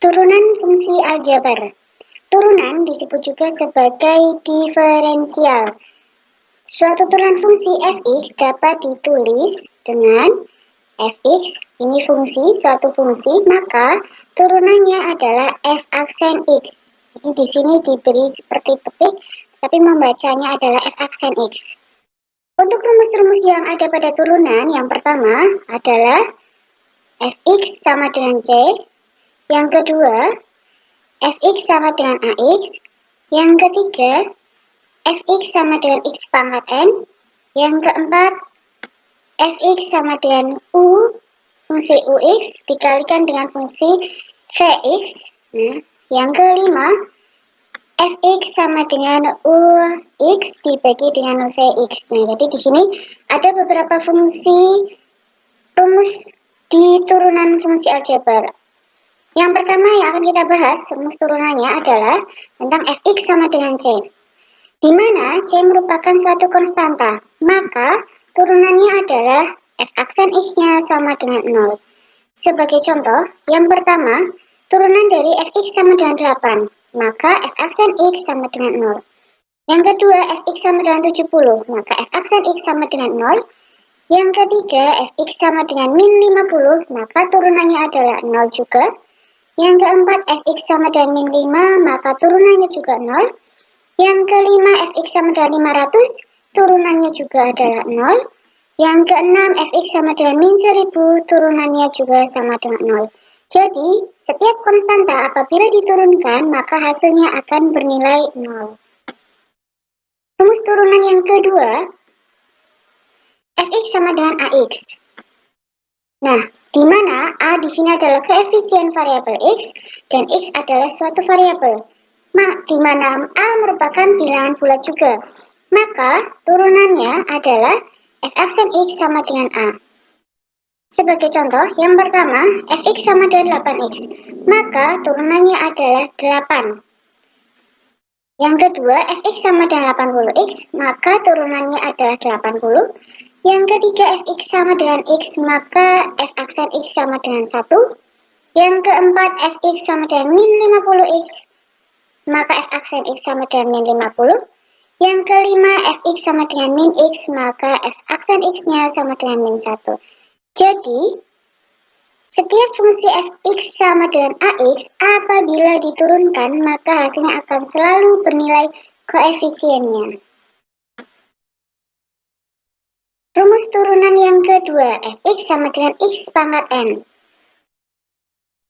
Turunan fungsi aljabar. Turunan disebut juga sebagai diferensial. Suatu turunan fungsi fx dapat ditulis dengan fx, ini suatu fungsi, maka turunannya adalah f aksen x. Jadi di sini diberi seperti petik, tapi membacanya adalah f aksen x. Untuk rumus-rumus yang ada pada turunan, yang pertama adalah fx sama dengan c, yang kedua fx sama dengan ax, yang ketiga fx sama dengan x pangkat n, yang keempat fx sama dengan fungsi ux dikalikan dengan fungsi vx. Nah, yang kelima fx sama dengan ux dibagi dengan vx. Nah, jadi di sini ada beberapa fungsi rumus di turunan fungsi aljabar. Yang pertama yang akan kita bahas rumus turunannya adalah tentang fx sama dengan c, di mana c merupakan suatu konstanta, maka turunannya adalah f aksen x-nya sama dengan 0. Sebagai contoh, yang pertama, turunan dari fx sama dengan 8, maka f aksen x sama dengan 0. Yang kedua, fx sama dengan 70, maka f aksen x sama dengan 0. Yang ketiga, fx sama dengan min 50, maka turunannya adalah 0 juga. Yang keempat, fx sama dengan min 5, maka turunannya juga 0. Yang kelima, fx sama dengan 500, turunannya juga adalah 0. Yang keenam, fx sama dengan min 1000, turunannya juga sama dengan 0. Jadi, setiap konstanta apabila diturunkan, maka hasilnya akan bernilai 0. Rumus turunan yang kedua, fx sama dengan ax. Nah, di mana a di sini adalah koefisien variabel x dan x adalah suatu variabel. Di mana a merupakan bilangan bulat juga. Maka turunannya adalah f aksen x sama dengan a. Sebagai contoh, yang pertama, fx sama dengan 8x, maka turunannya adalah 8. Yang kedua, fx sama dengan 80x, maka turunannya adalah 80. Yang ketiga, fx sama dengan x, maka f aksen x sama dengan 1. Yang keempat, fx sama dengan min 50x, maka f aksen x sama dengan min 50. Yang kelima, fx sama dengan min x, maka f aksen x-nya sama dengan min 1. Jadi, setiap fungsi fx sama dengan ax apabila diturunkan, maka hasilnya akan selalu bernilai koefisiennya. Rumus turunan yang kedua, fx sama dengan x pangkat n.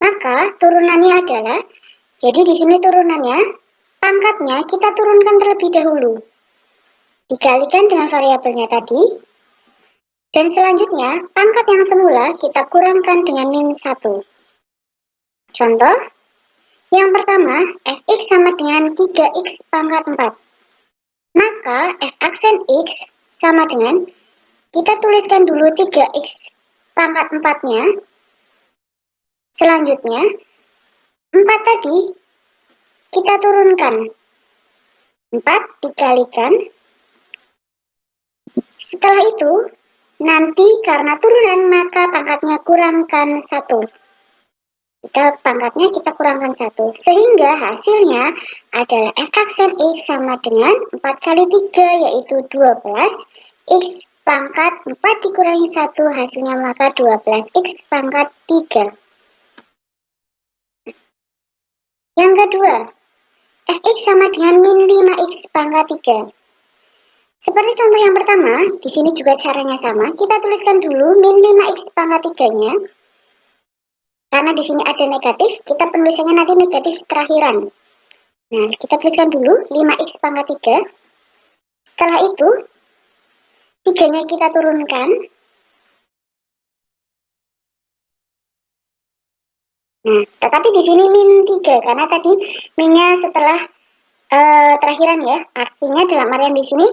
Maka turunannya adalah, jadi di sini turunannya, pangkatnya kita turunkan terlebih dahulu, dikalikan dengan variabelnya tadi, dan selanjutnya pangkat yang semula kita kurangkan dengan min 1. Contoh, yang pertama, fx sama dengan 3x pangkat 4. Maka f aksen x sama dengan, kita tuliskan dulu 3x pangkat 4-nya. Selanjutnya, 4 tadi kita turunkan. 4 dikalikan. Setelah itu, nanti karena turunan maka pangkatnya kurangkan 1. Pangkatnya kita kurangkan 1. Sehingga hasilnya adalah f aksen x sama dengan 4 kali 3 yaitu 12. X pangkat 4 dikurangi 1 hasilnya maka 12x pangkat 3. Yang kedua, fx sama dengan min 5x pangkat 3. Seperti contoh yang pertama, di sini juga caranya sama. Kita tuliskan dulu min 5x pangkat 3-nya. Karena di sini ada negatif, kita penulisannya nanti negatif terakhiran. Nah, kita tuliskan dulu 5x pangkat 3. Setelah itu, 3-nya kita turunkan. Nah, tetapi di sini min 3, karena tadi minnya setelah terakhiran ya. Artinya dalam artian di sini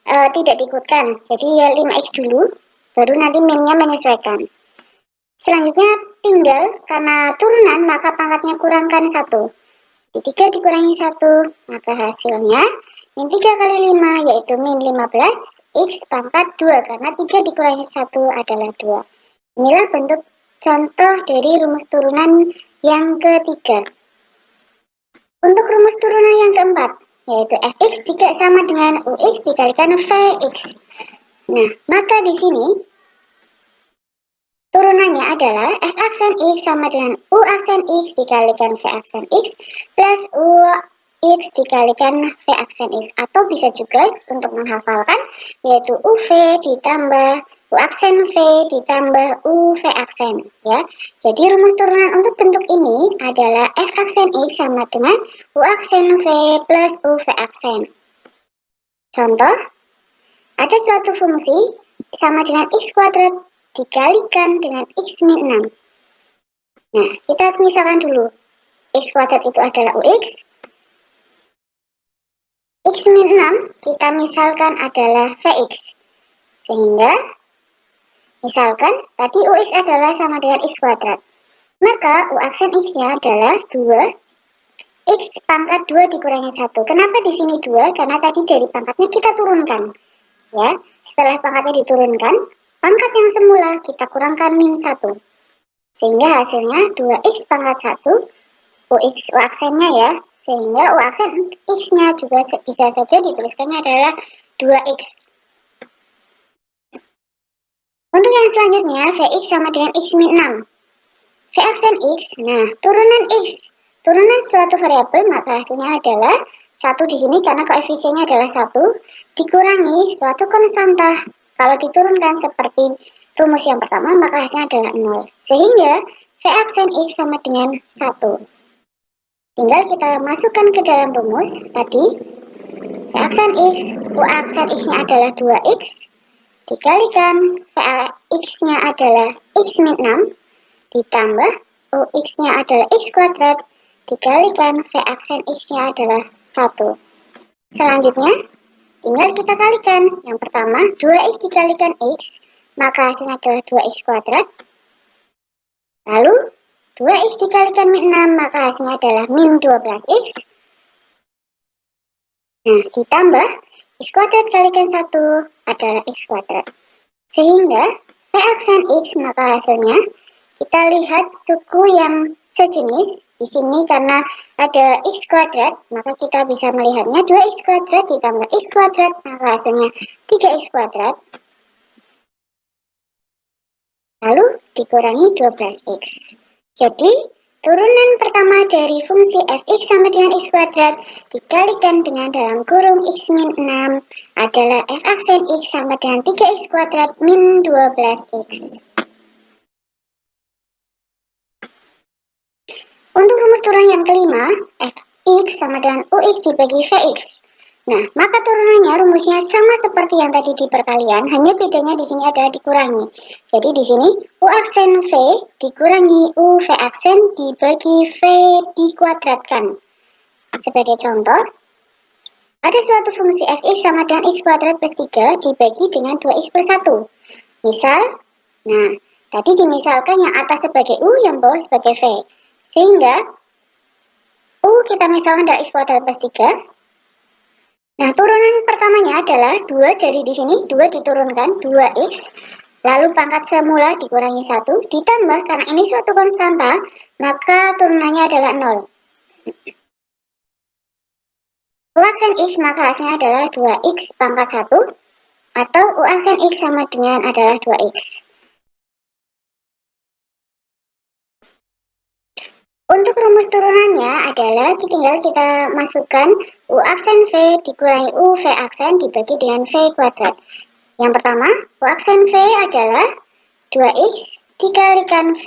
tidak diikutkan. Jadi ya 5x dulu, baru nanti minnya menyesuaikan. Selanjutnya tinggal, karena turunan maka pangkatnya kurangkan 1. Di 3 dikurangi 1, maka hasilnya min 3 kali 5 yaitu min 15x pangkat 2. Karena 3 dikurangi 1 adalah 2. Inilah bentuk contoh dari rumus turunan yang ketiga. Untuk rumus turunan yang keempat, yaitu fx tidak sama dengan ux dikalikan vx. Nah, maka di sini turunannya adalah f aksen x sama dengan u aksen x dikalikan v aksen x plus u x dikalikan v aksen x. Atau bisa juga untuk menghafalkan, yaitu uv ditambah u aksen v ditambah u v aksen, ya. Jadi rumus turunan untuk bentuk ini adalah f aksen x sama dengan u aksen v plus u v aksen. Contoh, ada suatu fungsi sama dengan x kuadrat dikalikan dengan x min 6. Nah, kita misalkan dulu, x kuadrat itu adalah ux, x min 6 kita misalkan adalah vx. Sehingga misalkan tadi ux adalah sama dengan x kuadrat, maka u aksen x-nya adalah 2 x pangkat 2 dikurangi 1. Kenapa di sini 2? Karena tadi dari pangkatnya kita turunkan. Ya, setelah pangkatnya diturunkan, pangkat yang semula kita kurangkan min 1. Sehingga hasilnya 2x pangkat 1 ux u aksennya, ya. Sehingga u aksen x-nya juga bisa saja dituliskannya adalah 2x. Untuk yang selanjutnya, Vx sama dengan x min 6. V aksen x, nah turunan x, turunan suatu variabel, maka hasilnya adalah 1 di sini karena koefisiennya adalah 1, dikurangi suatu konstanta. Kalau diturunkan seperti rumus yang pertama, maka hasilnya adalah 0. Sehingga V aksen x sama dengan 1. Tinggal kita masukkan ke dalam rumus tadi. V aksen x, u aksen x-nya adalah 2x, dikalikan Vx-nya adalah x min 6, ditambah Ux-nya adalah x kuadrat, dikalikan V aksen x-nya adalah 1. Selanjutnya, tinggal kita kalikan. Yang pertama, 2x dikalikan x, maka hasilnya adalah 2x kuadrat. Lalu, 2x dikalikan min 6, maka hasilnya adalah min 12x. Nah, ditambah x kuadrat kalikan 1 adalah x kuadrat. Sehingga V aksen x, maka hasilnya kita lihat suku yang sejenis. Di sini karena ada x kuadrat, maka kita bisa melihatnya 2x kuadrat ditambah x kuadrat, maka hasilnya 3x kuadrat. Lalu dikurangi 12x. Jadi, turunan pertama dari fungsi fx sama dengan x kuadrat dikalikan dengan dalam kurung x min 6 adalah f aksen x sama dengan 3x kuadrat min 12x. Untuk rumus turunan yang kelima, fx sama dengan ux dibagi vx. Nah, maka turunannya rumusnya sama seperti yang tadi di perkalian, hanya bedanya di sini adalah dikurangi. Jadi di sini u aksen v dikurangi u v aksen dibagi v dikuadratkan. Sebagai contoh, ada suatu fungsi fx sama dengan x kuadrat plus 3 dibagi dengan 2x plus 1. Misal, nah, tadi dimisalkan yang atas sebagai u, yang bawah sebagai v. Sehingga u kita misalkan adalah x kuadrat plus 3. Nah, turunan pertamanya adalah 2 dari di sini, 2 diturunkan, 2x, lalu pangkat semula dikurangi 1, ditambah karena ini suatu konstanta, maka turunannya adalah 0. U aksen x, maka hasilnya adalah 2x pangkat 1, atau U aksen x sama dengan adalah 2x. Untuk rumus turunannya adalah tinggal kita masukkan U aksen V dikurangi U V aksen dibagi dengan V kuadrat. Yang pertama, U aksen V adalah 2x dikalikan V,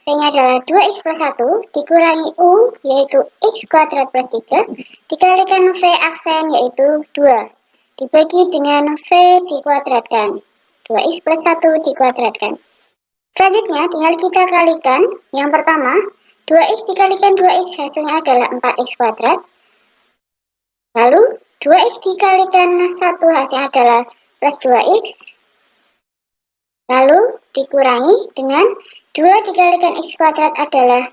V-nya adalah 2x plus 1, dikurangi U, yaitu x kuadrat plus 3, dikalikan V aksen, yaitu 2, dibagi dengan V dikuadratkan, 2x plus 1 dikuadratkan. Selanjutnya, tinggal kita kalikan. Yang pertama, 2x dikalikan 2x hasilnya adalah 4x kuadrat. Lalu 2x dikalikan 1 hasilnya adalah plus 2x. Lalu dikurangi dengan 2 dikalikan x kuadrat adalah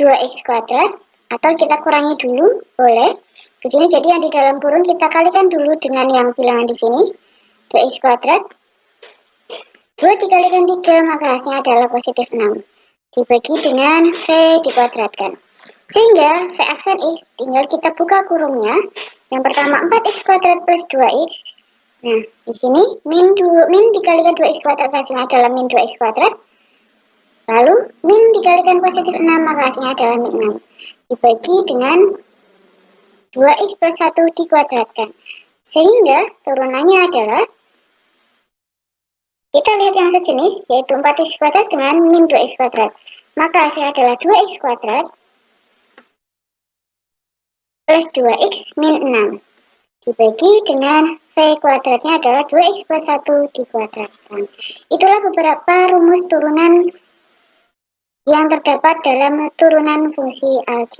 2x kuadrat. Atau kita kurangi dulu, boleh. Di sini jadi yang di dalam kurung kita kalikan dulu dengan yang bilangan di sini. 2x kuadrat. 2 dikalikan 3 maka hasilnya adalah positif 6. dibagi dengan V dikuadratkan. Sehingga V aksen X tinggal kita buka kurungnya. Yang pertama 4X kuadrat plus 2X. Nah, di sini min dikalikan 2X kuadrat hasilnya adalah min 2X kuadrat. Lalu min dikalikan positif 6 maka hasilnya adalah min 6. Dibagi dengan 2X plus 1 dikuadratkan. Sehingga turunannya adalah, kita lihat yang sejenis, yaitu 4X kuadrat dengan min 2X kuadrat. Maka hasilnya adalah 2X kuadrat plus 2X min 6. Dibagi dengan V kuadratnya adalah 2X plus 1 dikuadratkan. Itulah beberapa rumus turunan yang terdapat dalam turunan fungsi aljabar.